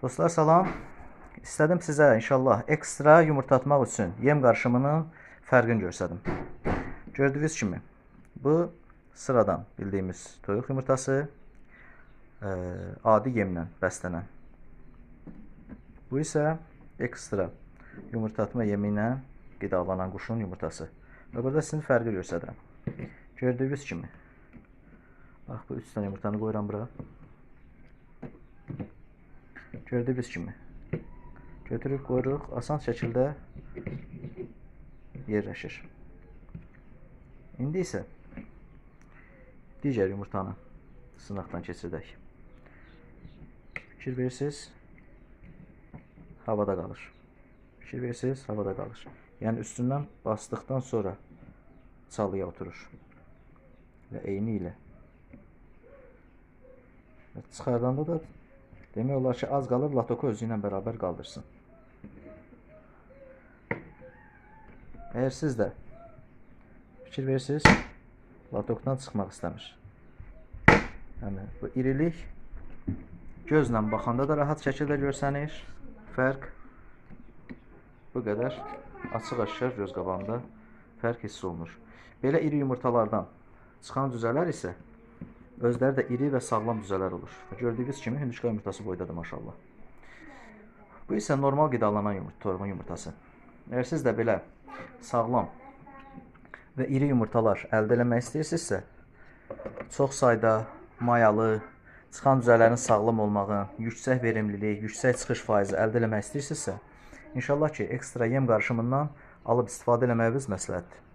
Dostlar salam. İstədim sizə inşallah ekstra yumurtlatmaq üçün yem qarışımının fərqini göstərdim. Gördüyünüz kimi bu sıradan bildiyimiz toyuq yumurtası adi yemlə bəslənən. Bu isə ekstra yumurtlatma yemi ilə qidalanan quşun yumurtası. Və burada sizin fərqi göstərirəm. Gördüyünüz kimi. Bax bu 3 dənə yumurtanı qoyuram bura. Gördüyünüz kimi. Götürüb qoyuruq, asan şəkildə yerləşir. İndi isə digər yumurtanı sınaqdan keçirdək. Fikir verirsiniz, havada qalır. Fikir verirsiniz, havada qalır. Yəni üstündən basdıqdan sonra çalıya oturur. Və eyni ilə çıxardanda da demək olar ki, az qalır, latoku özü ilə bərabər qaldırsın. Əgər siz də fikir verirsiniz, latokdan çıxmaq istəmir. Yəni, bu irilik gözlə baxanda da rahat şəkildə görsənir. Fərq bu qədər açıq-aşkar göz qabağında fərq hiss olunur. Belə iri yumurtalardan çıxan cüzələr isə özləri də iri və sağlam cüzələr olur. Gördüyünüz kimi hündüşka yumurtası boydadır maşallah. Bu isə normal qidalanan toyuğun yumurtası. Əgər siz də belə sağlam və iri yumurtalar əldə eləmək istəyirsinizsə, çox sayda mayalı, çıxan cüzələrin sağlam olmağı, yüksək verimlilik, yüksək çıxış faizi əldə eləmək istəyirsinizsə, inşallah ki, ekstra yem qarışımından alıb istifadə eləməyiniz məsləhətdir.